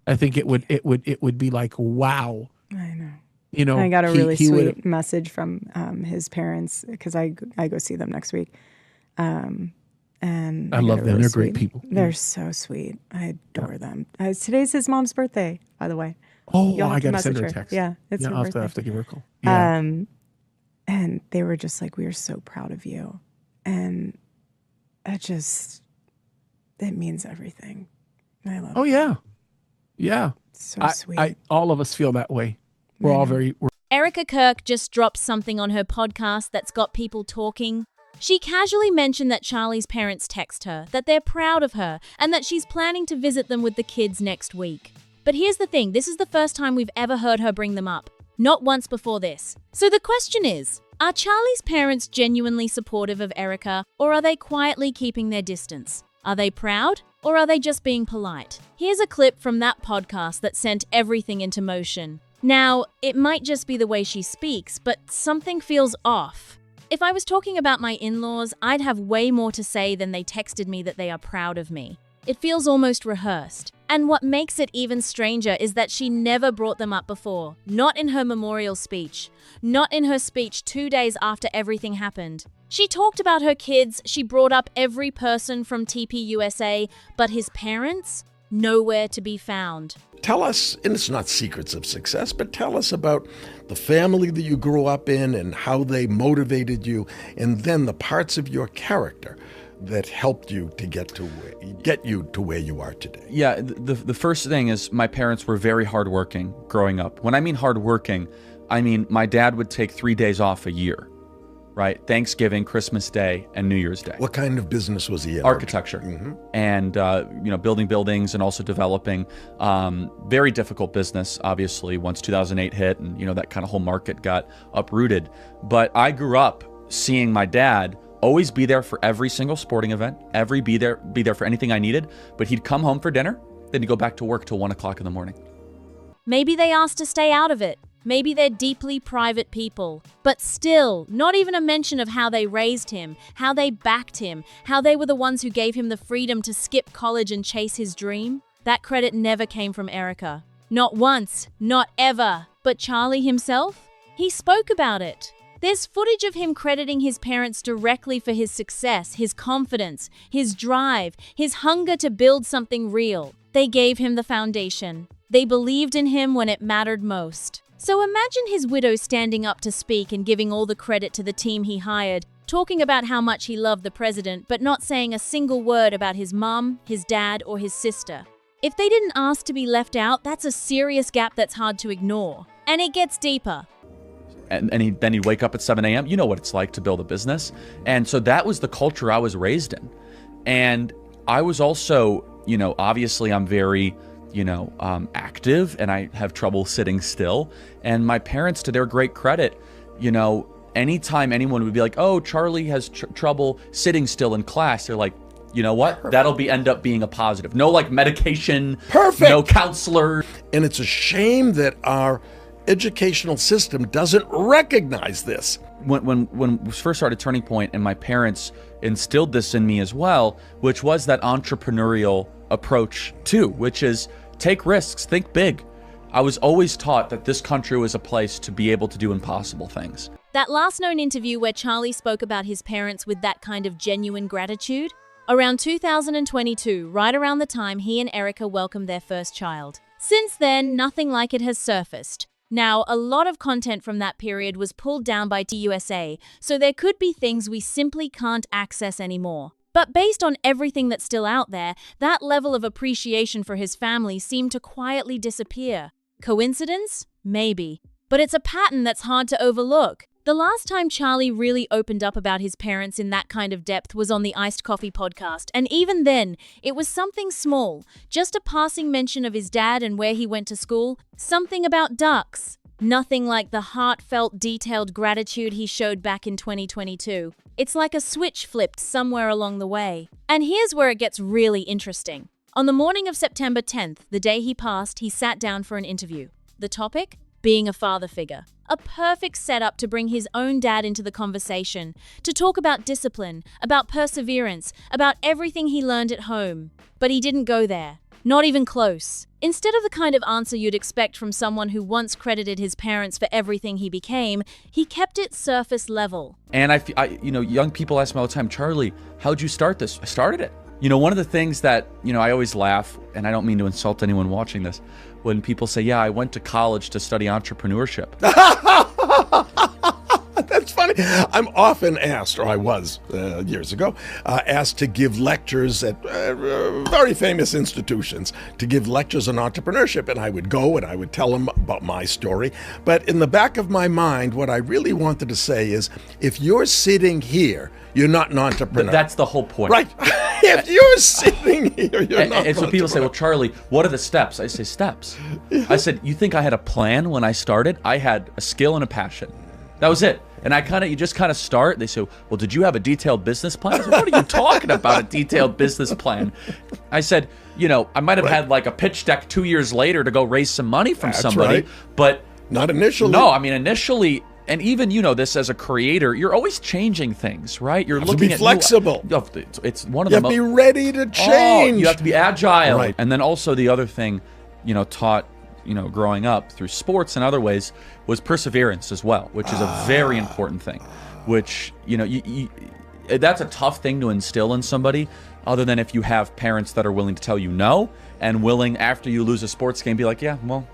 I think it would be like, wow. I know. I got a really sweet message from his parents because I go see them next week. And I love them. Really They're sweet. great people. They're so sweet. I adore them. Today's his mom's birthday, by the way. Oh, I got to send her a text. Yeah, it's her birthday. I'll have to give her a call. Yeah. And they were just like, we are so proud of you. And it means everything. I love it. Oh, yeah. Yeah. So sweet. All of us feel that way. We're all Erika Kirk just dropped something on her podcast that's got people talking. She casually mentioned that Charlie's parents text her, that they're proud of her, and that she's planning to visit them with the kids next week. But here's the thing, this is the first time we've ever heard her bring them up. Not once before this. So the question is, are Charlie's parents genuinely supportive of Erika, or are they quietly keeping their distance? Are they proud, or are they just being polite? Here's a clip from that podcast that sent everything into motion. Now, it might just be the way she speaks, but something feels off. If I was talking about my in-laws, I'd have way more to say than they texted me that they are proud of me. It feels almost rehearsed. And what makes it even stranger is that she never brought them up before. Not in her memorial speech. Not in her speech 2 days after everything happened. She talked about her kids, she brought up every person from TPUSA, but his parents? Nowhere to be found. Tell us, and it's not secrets of success, but tell us about the family that you grew up in and how they motivated you, and then the parts of your character that helped you to get you to where you are today. Yeah, the first thing is my parents were very hardworking growing up. When I mean hardworking, I mean my dad would take 3 days off a year, right? Thanksgiving, Christmas Day, and New Year's Day. What kind of business was he in? Architecture. Mm-hmm. And, building buildings and also developing. Very difficult business, obviously, once 2008 hit and, that kind of whole market got uprooted. But I grew up seeing my dad always be there for every single sporting event, be there for anything I needed. But he'd come home for dinner, then he'd go back to work till 1 o'clock in the morning. Maybe they asked to stay out of it. Maybe they're deeply private people. But still, not even a mention of how they raised him, how they backed him, how they were the ones who gave him the freedom to skip college and chase his dream. That credit never came from Erika. Not once, not ever. But Charlie himself? He spoke about it. There's footage of him crediting his parents directly for his success, his confidence, his drive, his hunger to build something real. They gave him the foundation. They believed in him when it mattered most. So imagine his widow standing up to speak and giving all the credit to the team he hired, talking about how much he loved the president, but not saying a single word about his mom, his dad, or his sister. If they didn't ask to be left out, that's a serious gap that's hard to ignore. And it gets deeper. And then he'd wake up at 7 a.m. You know what it's like to build a business. And so that was the culture I was raised in. And I was also, obviously I'm very, active and I have trouble sitting still. And my parents, to their great credit, anytime anyone would be like, oh, Charlie has trouble sitting still in class, they're like, you know what? That'll end up being a positive. No medication. Perfect. No counselor. And it's a shame that our educational system doesn't recognize this. When we first started Turning Point, and my parents instilled this in me as well, which was that entrepreneurial approach too, which is take risks, think big. I was always taught that this country was a place to be able to do impossible things. That last known interview where Charlie spoke about his parents with that kind of genuine gratitude, around 2022, right around the time he and Erika welcomed their first child. Since then, nothing like it has surfaced. Now, a lot of content from that period was pulled down by TUSA, so there could be things we simply can't access anymore. But based on everything that's still out there, that level of appreciation for his family seemed to quietly disappear. Coincidence? Maybe. But it's a pattern that's hard to overlook. The last time Charlie really opened up about his parents in that kind of depth was on the Iced Coffee podcast, and even then, it was something small, just a passing mention of his dad and where he went to school, something about ducks. Nothing like the heartfelt, detailed gratitude he showed back in 2022. It's like a switch flipped somewhere along the way. And here's where it gets really interesting. On the morning of September 10th, the day he passed, he sat down for an interview. The topic? Being a father figure. A perfect setup to bring his own dad into the conversation, to talk about discipline, about perseverance, about everything he learned at home. But he didn't go there. Not even close. Instead of the kind of answer you'd expect from someone who once credited his parents for everything he became, he kept it surface level. And young people ask me all the time, Charlie, how'd you start this? I started it. One of the things that, I always laugh, and I don't mean to insult anyone watching this, when people say, yeah, I went to college to study entrepreneurship. That's funny. I'm often asked, or I was years ago, asked to give lectures at very famous institutions, to give lectures on entrepreneurship. And I would go and I would tell them about my story. But in the back of my mind, what I really wanted to say is, if you're sitting here, you're not an entrepreneur. That's the whole point. Right. If you're sitting here, you're not. And so people say, well, Charlie, what are the steps? I say, steps. I said, you think I had a plan when I started? I had a skill and a passion. That was it. And you just kind of start. They say, well, did you have a detailed business plan? I said, what are you talking about, a detailed business plan? I said, I might have had like a pitch deck 2 years later to go raise some money from somebody, right. But not initially. No, I mean, initially, and even, this as a creator, you're always changing things, right? You're looking at flexible. It's one of you the have to be ready to change. You have to be agile. Right. And then also the other thing, taught, growing up through sports and other ways was perseverance as well, which is a very important thing, which, that's a tough thing to instill in somebody, other than if you have parents that are willing to tell you no, and willing, after you lose a sports game, be like, yeah, well,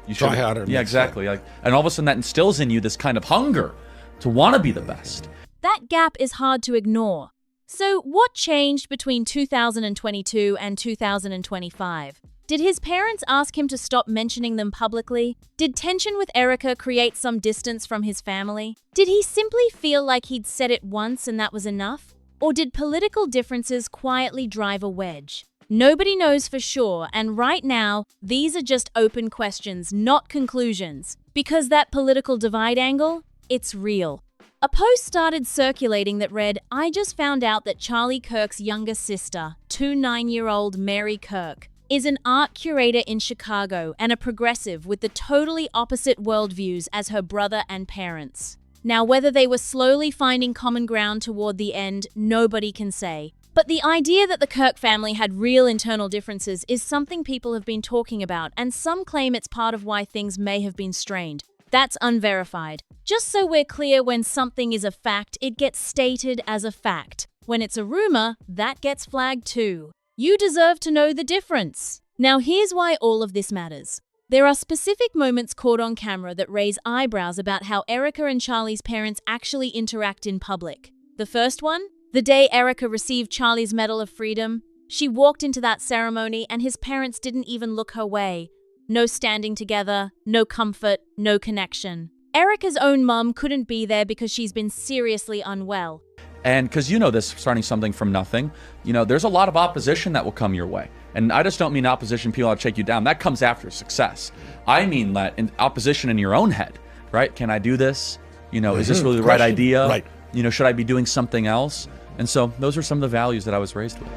you should try harder. Yeah, exactly. And all of a sudden that instills in you this kind of hunger to want to be the best. That gap is hard to ignore. So what changed between 2022 and 2025? Did his parents ask him to stop mentioning them publicly? Did tension with Erika create some distance from his family? Did he simply feel like he'd said it once and that was enough? Or did political differences quietly drive a wedge? Nobody knows for sure, and right now, these are just open questions, not conclusions. Because that political divide angle, it's real. A post started circulating that read, I just found out that Charlie Kirk's younger sister, 9-year-old Mary Kirk, is an art curator in Chicago and a progressive with the totally opposite worldviews as her brother and parents. Now, whether they were slowly finding common ground toward the end, nobody can say. But the idea that the Kirk family had real internal differences is something people have been talking about, and some claim it's part of why things may have been strained. That's unverified. Just so we're clear, when something is a fact, it gets stated as a fact. When it's a rumor, that gets flagged too. You deserve to know the difference. Now here's why all of this matters. There are specific moments caught on camera that raise eyebrows about how Erika and Charlie's parents actually interact in public. The first one? The day Erika received Charlie's Medal of Freedom. She walked into that ceremony and his parents didn't even look her way. No standing together, no comfort, no connection. Erika's own mom couldn't be there because she's been seriously unwell. And because this, starting something from nothing, there's a lot of opposition that will come your way. And I just don't mean opposition, people that shake you down. That comes after success. I mean that in opposition in your own head, right? Can I do this? Is this really the right idea? Right. Should I be doing something else? And so those are some of the values that I was raised with.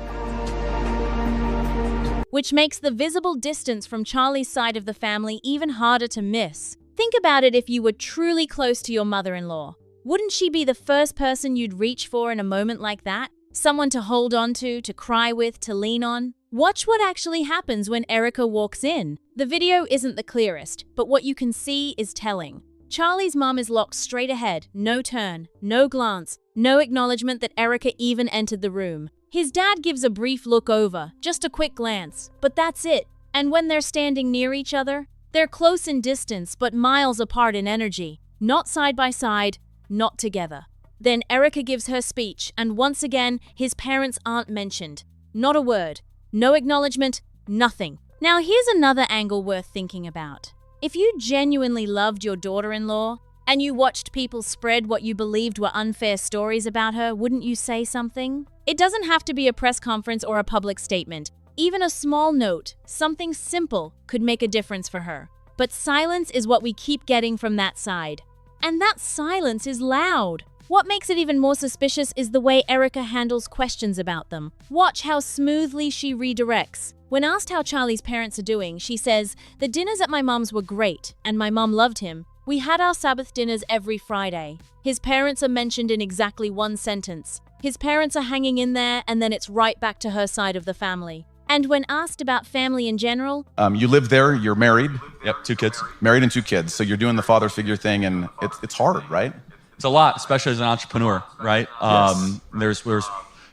Which makes the visible distance from Charlie's side of the family even harder to miss. Think about it if you were truly close to your mother-in-law. Wouldn't she be the first person you'd reach for in a moment like that? Someone to hold on to cry with, to lean on? Watch what actually happens when Erika walks in. The video isn't the clearest, but what you can see is telling. Charlie's mom is locked straight ahead, no turn, no glance, no acknowledgement that Erika even entered the room. His dad gives a brief look over, just a quick glance, but that's it. And when they're standing near each other, they're close in distance but miles apart in energy, not side by side, not together. Then Erika gives her speech, and once again, his parents aren't mentioned. Not a word, no acknowledgement, nothing. Now here's another angle worth thinking about. If you genuinely loved your daughter-in-law, and you watched people spread what you believed were unfair stories about her, wouldn't you say something? It doesn't have to be a press conference or a public statement. Even a small note, something simple, could make a difference for her. But silence is what we keep getting from that side. And that silence is loud. What makes it even more suspicious is the way Erika handles questions about them. Watch how smoothly she redirects. When asked how Charlie's parents are doing, she says, "The dinners at my mom's were great, and my mom loved him. We had our Sabbath dinners every Friday." His parents are mentioned in exactly one sentence. His parents are hanging in there, and then it's right back to her side of the family. And when asked about family in general, you live there, you're married. Yep, 2 kids. Married and 2 kids. So you're doing the father figure thing, and it's hard, right? It's a lot, especially as an entrepreneur, right? Yes. There's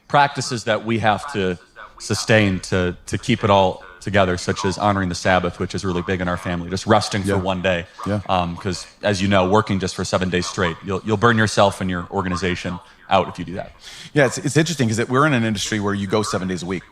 practices that we have to sustain to keep it all together, such as honoring the Sabbath, which is really big in our family, just resting for one day. Yeah. Because as you know, working just for 7 days straight, you'll burn yourself and your organization out if you do that. Yeah, it's interesting because we're in an industry where you go 7 days a week,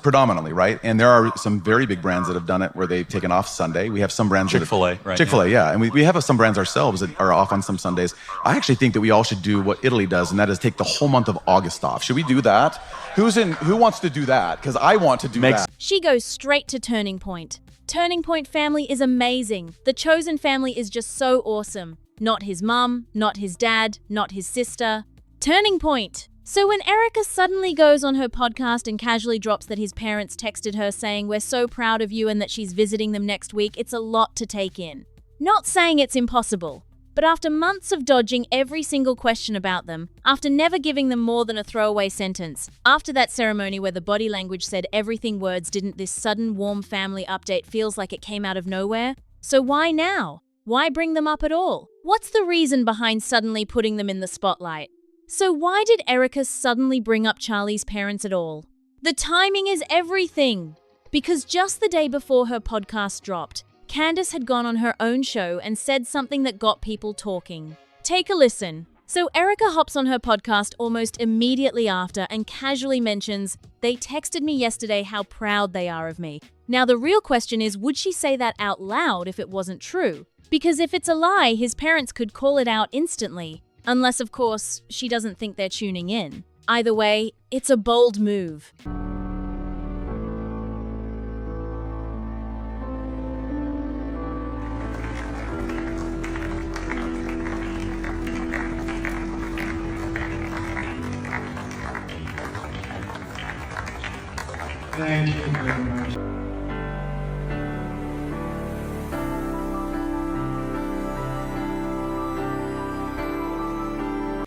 predominantly, right? And there are some very big brands that have done it where they've taken off Sunday. We have some brands Chick-fil-A, right? Chick-fil-A, yeah. And we have some brands ourselves that are off on some Sundays. I actually think that we all should do what Italy does, and that is take the whole month of August off. Should we do that? Who wants to do that? Because I want to do that. she goes straight to Turning Point. Turning Point family is amazing. The chosen family is just so awesome. Not his mum, not his dad, not his sister. Turning Point. So when Erika suddenly goes on her podcast and casually drops that his parents texted her saying we're so proud of you and that she's visiting them next week, it's a lot to take in. Not saying it's impossible, but after months of dodging every single question about them, after never giving them more than a throwaway sentence, after that ceremony where the body language said everything words didn't, this sudden warm family update feels like it came out of nowhere. So why now? Why bring them up at all? What's the reason behind suddenly putting them in the spotlight? So why did Erika suddenly bring up Charlie's parents at all? The timing is everything. Because just the day before her podcast dropped, Candace had gone on her own show and said something that got people talking. Take a listen. So Erika hops on her podcast almost immediately after and casually mentions, "They texted me yesterday how proud they are of me." Now the real question is, would she say that out loud if it wasn't true? Because if it's a lie, his parents could call it out instantly. Unless, of course, she doesn't think they're tuning in. Either way, it's a bold move. Thank you very much.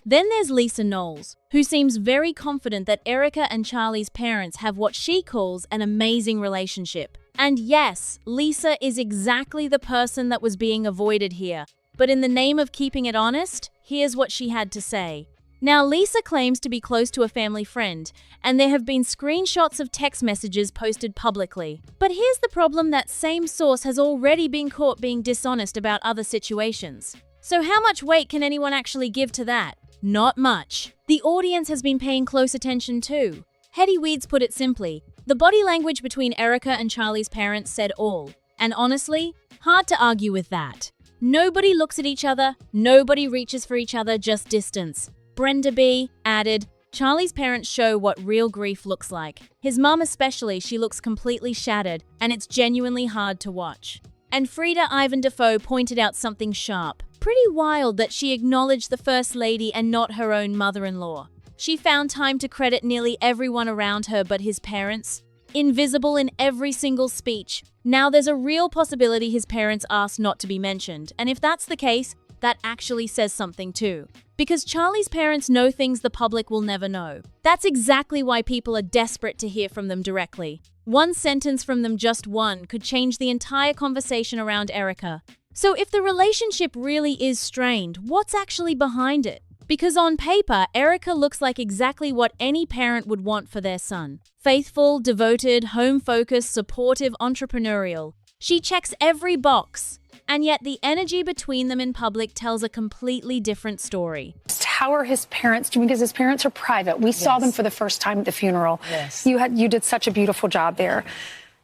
Then there's Lisa Knowles, who seems very confident that Erika and Charlie's parents have what she calls an amazing relationship. And yes, Lisa is exactly the person that was being avoided here. But in the name of keeping it honest, here's what she had to say. Now, Lisa claims to be close to a family friend, and there have been screenshots of text messages posted publicly. But here's the problem: that same source has already been caught being dishonest about other situations. So how much weight can anyone actually give to that? Not much. The audience has been paying close attention too. Hetty Weeds put it simply, the body language between Erika and Charlie's parents said all. And honestly, hard to argue with that. Nobody looks at each other, nobody reaches for each other, just distance. Brenda B. added, Charlie's parents show what real grief looks like. His mum especially, she looks completely shattered, and it's genuinely hard to watch. And Frida Ivan Defoe pointed out something sharp. Pretty wild that she acknowledged the First Lady and not her own mother-in-law. She found time to credit nearly everyone around her but his parents. Invisible in every single speech. Now there's a real possibility his parents asked not to be mentioned, and if that's the case, that actually says something too. Because Charlie's parents know things the public will never know. That's exactly why people are desperate to hear from them directly. One sentence from them, just one, could change the entire conversation around Erika. So if the relationship really is strained, what's actually behind it? Because on paper, Erika looks like exactly what any parent would want for their son. Faithful, devoted, home-focused, supportive, entrepreneurial. She checks every box. And yet the energy between them in public tells a completely different story. How are his parents doing? Because his parents are private. We saw them for the first time at the funeral. Yes. You did such a beautiful job there.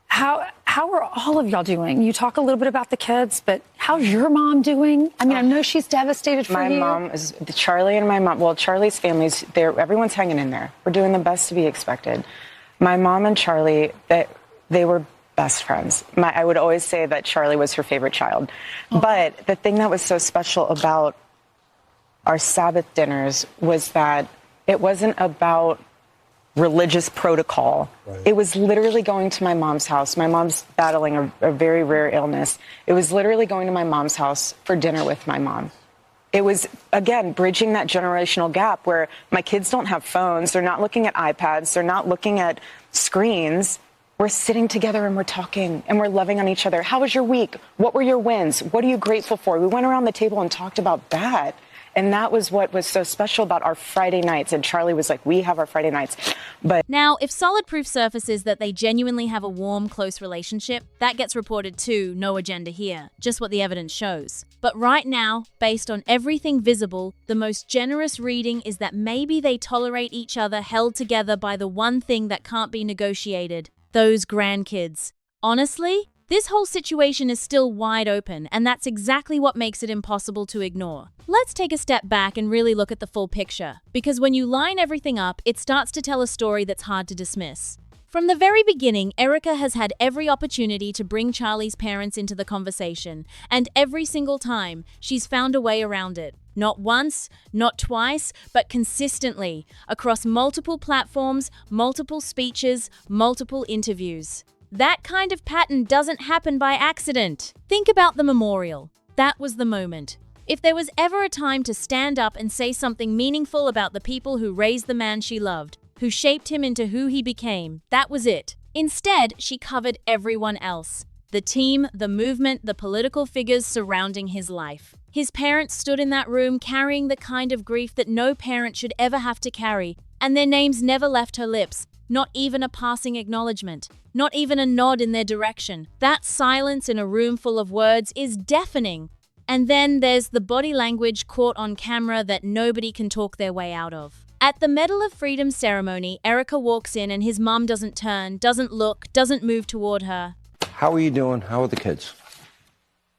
How are all of y'all doing? You talk a little bit about the kids, but how's your mom doing? I mean, I know she's devastated for you. My mom is, Charlie and my mom, well, Charlie's family's there. Everyone's hanging in there. We're doing the best to be expected. My mom and Charlie, they were best friends. I would always say that Charlie was her favorite child. But the thing that was so special about our Sabbath dinners was that it wasn't about religious protocol. Right. It was literally going to my mom's house. My mom's battling a very rare illness. It was literally going to my mom's house for dinner with my mom. It was, again, bridging that generational gap where my kids don't have phones. They're not looking at iPads. They're not looking at screens. we're sitting together and we're talking and we're loving on each other. How was your week? What were your wins? What are you grateful for? We went around the table and talked about that. And that was what was so special about our Friday nights. And Charlie was like, we have our Friday nights. But now, if solid proof surfaces that they genuinely have a warm, close relationship, that gets reported too, no agenda here, just what the evidence shows. But right now, based on everything visible, the most generous reading is that maybe they tolerate each other held together by the one thing that can't be negotiated, those grandkids. Honestly, this whole situation is still wide open, and that's exactly what makes it impossible to ignore. Let's take a step back and really look at the full picture, because when you line everything up, it starts to tell a story that's hard to dismiss. From the very beginning, Erika has had every opportunity to bring Charlie's parents into the conversation, and every single time, she's found a way around it. Not once, not twice, but consistently, across multiple platforms, multiple speeches, multiple interviews. That kind of pattern doesn't happen by accident. Think about the memorial. That was the moment. If there was ever a time to stand up and say something meaningful about the people who raised the man she loved, who shaped him into who he became, that was it. Instead, she covered everyone else. The team, the movement, the political figures surrounding his life. His parents stood in that room carrying the kind of grief that no parent should ever have to carry, and their names never left her lips. Not even a passing acknowledgement, not even a nod in their direction. That silence in a room full of words is deafening. And then there's the body language caught on camera that nobody can talk their way out of. At the Medal of Freedom ceremony, Erika walks in and his mom doesn't turn, doesn't look, doesn't move toward her. How are you doing? How are the kids?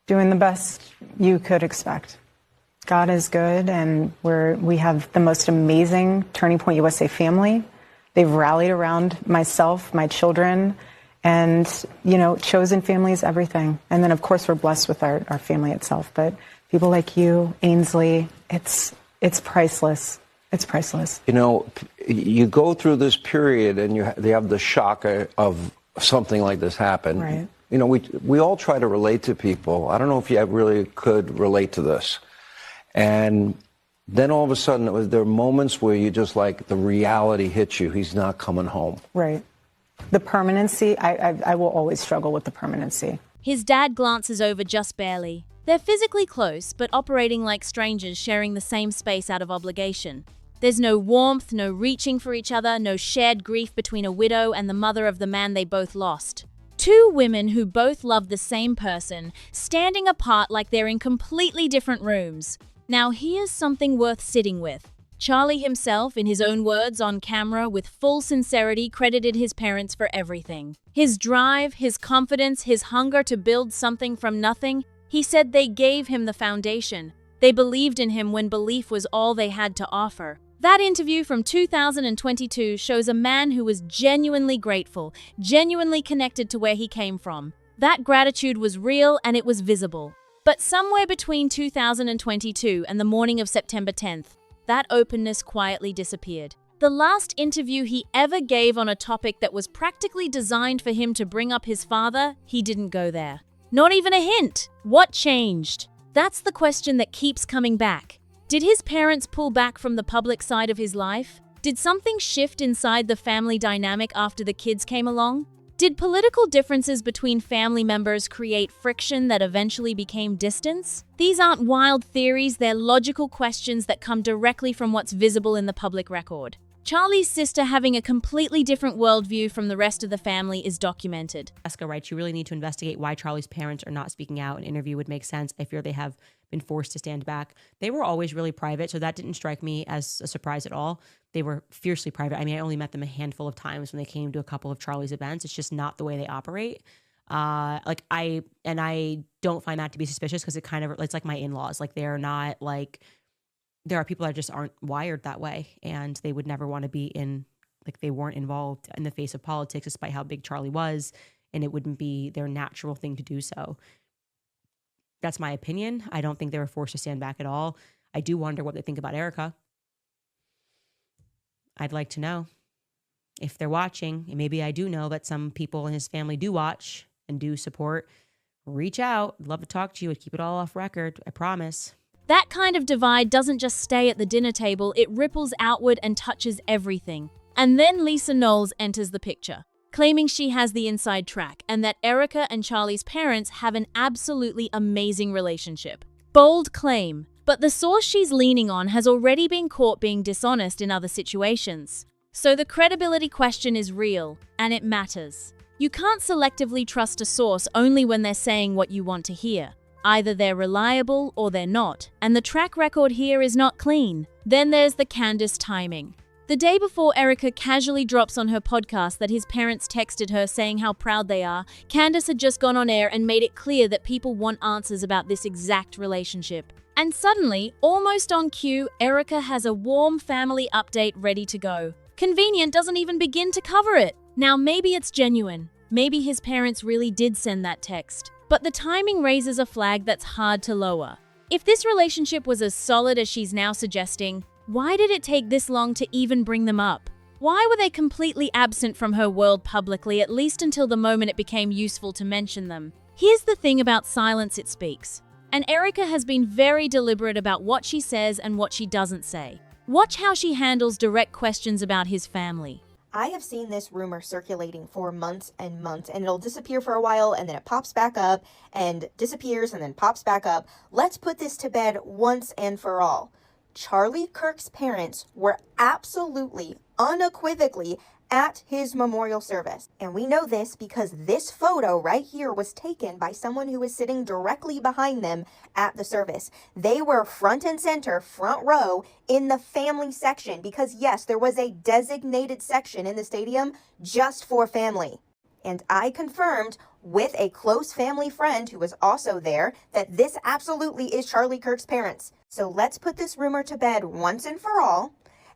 Doing the best you could expect. God is good, and we have the most amazing Turning Point USA family. They've rallied around myself, my children, and, chosen family is everything. And then, of course, we're blessed with our family itself. But people like you, Ainsley, it's priceless. It's priceless. You go through this period and they have the shock of something like this happen. Right. We all try to relate to people. I don't know if you really could relate to this. And then all of a sudden, there are moments where you just the reality hits you. He's not coming home. Right. The permanency, I will always struggle with the permanency. His dad glances over just barely. They're physically close, but operating like strangers sharing the same space out of obligation. There's no warmth, no reaching for each other, no shared grief between a widow and the mother of the man they both lost. Two women who both love the same person, standing apart like they're in completely different rooms. Now here's something worth sitting with. Charlie himself, in his own words on camera, with full sincerity, credited his parents for everything. His drive, his confidence, his hunger to build something from nothing. He said they gave him the foundation. They believed in him when belief was all they had to offer. That interview from 2022 shows a man who was genuinely grateful, genuinely connected to where he came from. That gratitude was real and it was visible. But somewhere between 2022 and the morning of September 10th, that openness quietly disappeared. The last interview he ever gave on a topic that was practically designed for him to bring up his father, he didn't go there. Not even a hint. What changed? That's the question that keeps coming back. Did his parents pull back from the public side of his life? Did something shift inside the family dynamic after the kids came along? Did political differences between family members create friction that eventually became distance? These aren't wild theories, they're logical questions that come directly from what's visible in the public record. Charlie's sister having a completely different worldview from the rest of the family is documented. Jessica writes, you really need to investigate why Charlie's parents are not speaking out. An interview would make sense. I fear they have been forced to stand back. They were always really private, so that didn't strike me as a surprise at all. They were fiercely private. I mean, I only met them a handful of times when they came to a couple of Charlie's events. It's just not the way they operate. I don't find that to be suspicious because it's like my in-laws. They're not there are people that just aren't wired that way, and they would never want to be they weren't involved in the face of politics despite how big Charlie was, and it wouldn't be their natural thing to do so. That's my opinion. I don't think they were forced to stand back at all. I do wonder what they think about Erika. I'd like to know if they're watching, and maybe I do know that some people in his family do watch and do support. Reach out. I'd love to talk to you and keep it all off record. I promise. That kind of divide doesn't just stay at the dinner table, it ripples outward and touches everything. And then Lisa Knowles enters the picture. claiming she has the inside track and that Erika and Charlie's parents have an absolutely amazing relationship. Bold claim, but the source she's leaning on has already been caught being dishonest in other situations. So the credibility question is real, and it matters. You can't selectively trust a source only when they're saying what you want to hear. Either they're reliable or they're not, and the track record here is not clean. Then there's the Candace timing. The day before Erika casually drops on her podcast that his parents texted her saying how proud they are, Candace had just gone on air and made it clear that people want answers about this exact relationship. And suddenly, almost on cue, Erika has a warm family update ready to go. Convenient doesn't even begin to cover it. Now maybe it's genuine. Maybe his parents really did send that text. But the timing raises a flag that's hard to lower. If this relationship was as solid as she's now suggesting, why did it take this long to even bring them up? Why were they completely absent from her world publicly, at least until the moment it became useful to mention them? Here's the thing about silence, it speaks. And Erika has been very deliberate about what she says and what she doesn't say. Watch how she handles direct questions about his family. I have seen this rumor circulating for months and months, and it'll disappear for a while, and then it pops back up, and disappears, and then pops back up. Let's put this to bed once and for all. Charlie Kirk's parents were absolutely, unequivocally at his memorial service. And we know this because this photo right here was taken by someone who was sitting directly behind them at the service. They were front and center, front row in the family section because yes, there was a designated section in the stadium just for family. And I confirmed with a close family friend who was also there that this absolutely is Charlie Kirk's parents. So let's put this rumor to bed once and for all.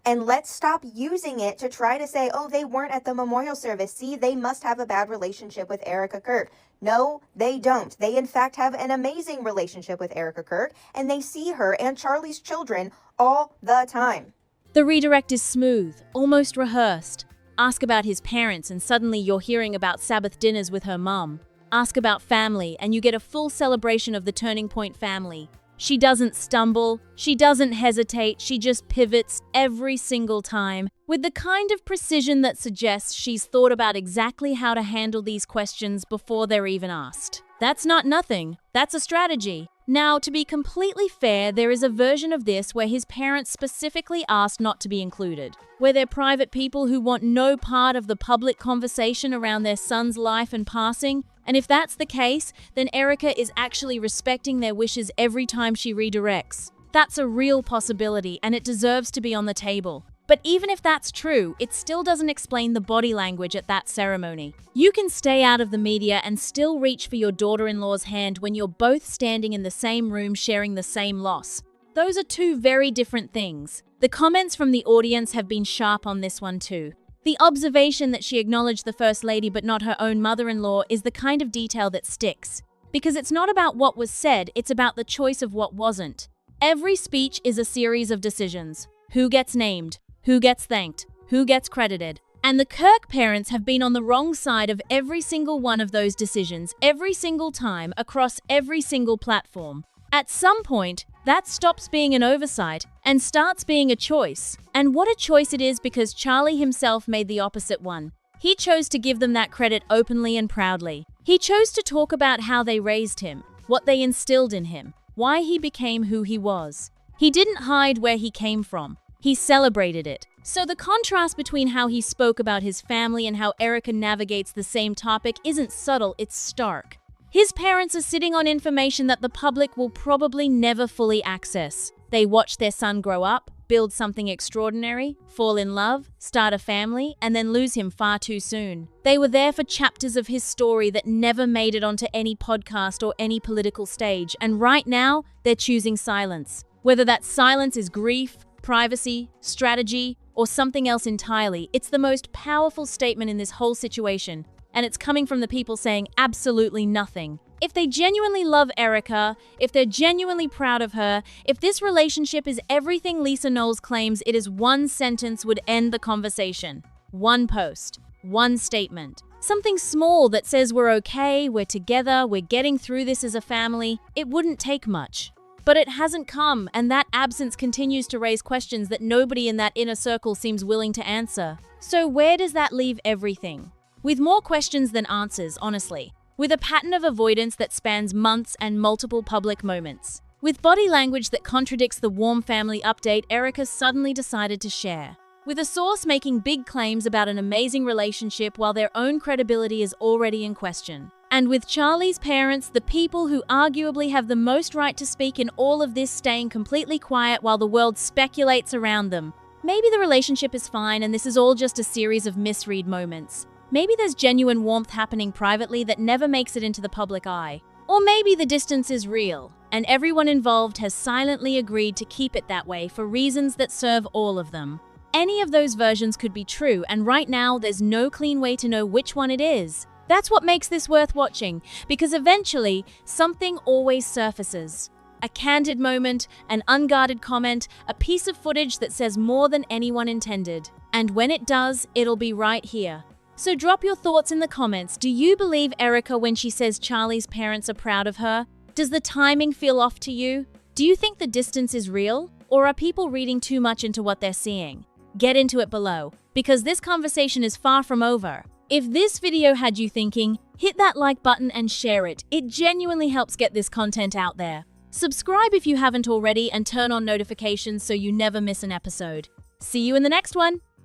And let's stop using it to try to say, oh, they weren't at the memorial service. See, they must have a bad relationship with Erika Kirk. No, they don't. They, in fact, have an amazing relationship with Erika Kirk, and they see her and Charlie's children all the time. The redirect is smooth, almost rehearsed. Ask about his parents, and suddenly you're hearing about Sabbath dinners with her mum. Ask about family, and you get a full celebration of the Turning Point family. She doesn't stumble, she doesn't hesitate, she just pivots every single time with the kind of precision that suggests she's thought about exactly how to handle these questions before they're even asked. That's not nothing, that's a strategy. Now, to be completely fair, there is a version of this where his parents specifically asked not to be included, where they're private people who want no part of the public conversation around their son's life and passing. And if that's the case, then Erika is actually respecting their wishes every time she redirects. That's a real possibility, and it deserves to be on the table. But even if that's true, it still doesn't explain the body language at that ceremony. You can stay out of the media and still reach for your daughter-in-law's hand when you're both standing in the same room sharing the same loss. Those are two very different things. The comments from the audience have been sharp on this one too. The observation that she acknowledged the First Lady but not her own mother-in-law is the kind of detail that sticks. Because it's not about what was said, it's about the choice of what wasn't. Every speech is a series of decisions. Who gets named? Who gets thanked? Who gets credited? And the Kirk parents have been on the wrong side of every single one of those decisions, every single time, across every single platform. At some point, that stops being an oversight and starts being a choice. And what a choice it is, because Charlie himself made the opposite one. He chose to give them that credit openly and proudly. He chose to talk about how they raised him, what they instilled in him, why he became who he was. He didn't hide where he came from. He celebrated it. So the contrast between how he spoke about his family and how Erika navigates the same topic isn't subtle, it's stark. His parents are sitting on information that the public will probably never fully access. They watched their son grow up, build something extraordinary, fall in love, start a family, and then lose him far too soon. They were there for chapters of his story that never made it onto any podcast or any political stage, and right now, they're choosing silence. Whether that silence is grief, privacy, strategy, or something else entirely, it's the most powerful statement in this whole situation, and it's coming from the people saying absolutely nothing. If they genuinely love Erika, if they're genuinely proud of her, if this relationship is everything Lisa Knowles claims it is, one sentence would end the conversation. One post, one statement. Something small that says we're okay, we're together, we're getting through this as a family. It wouldn't take much. But it hasn't come, and that absence continues to raise questions that nobody in that inner circle seems willing to answer. So where does that leave everything? with more questions than answers, honestly, with a pattern of avoidance that spans months and multiple public moments. With body language that contradicts the warm family update Erika suddenly decided to share. With a source making big claims about an amazing relationship while their own credibility is already in question. And with Charlie's parents, the people who arguably have the most right to speak in all of this, staying completely quiet while the world speculates around them. Maybe the relationship is fine and this is all just a series of misread moments. Maybe there's genuine warmth happening privately that never makes it into the public eye. Or maybe the distance is real, and everyone involved has silently agreed to keep it that way for reasons that serve all of them. Any of those versions could be true, and right now there's no clean way to know which one it is. That's what makes this worth watching, because eventually, something always surfaces. A candid moment, an unguarded comment, a piece of footage that says more than anyone intended. And when it does, it'll be right here. So drop your thoughts in the comments. Do you believe Erika when she says Charlie's parents are proud of her? Does the timing feel off to you? Do you think the distance is real? Or are people reading too much into what they're seeing? Get into it below, because this conversation is far from over. If this video had you thinking, hit that like button and share it. It genuinely helps get this content out there. Subscribe if you haven't already and turn on notifications so you never miss an episode. See you in the next one.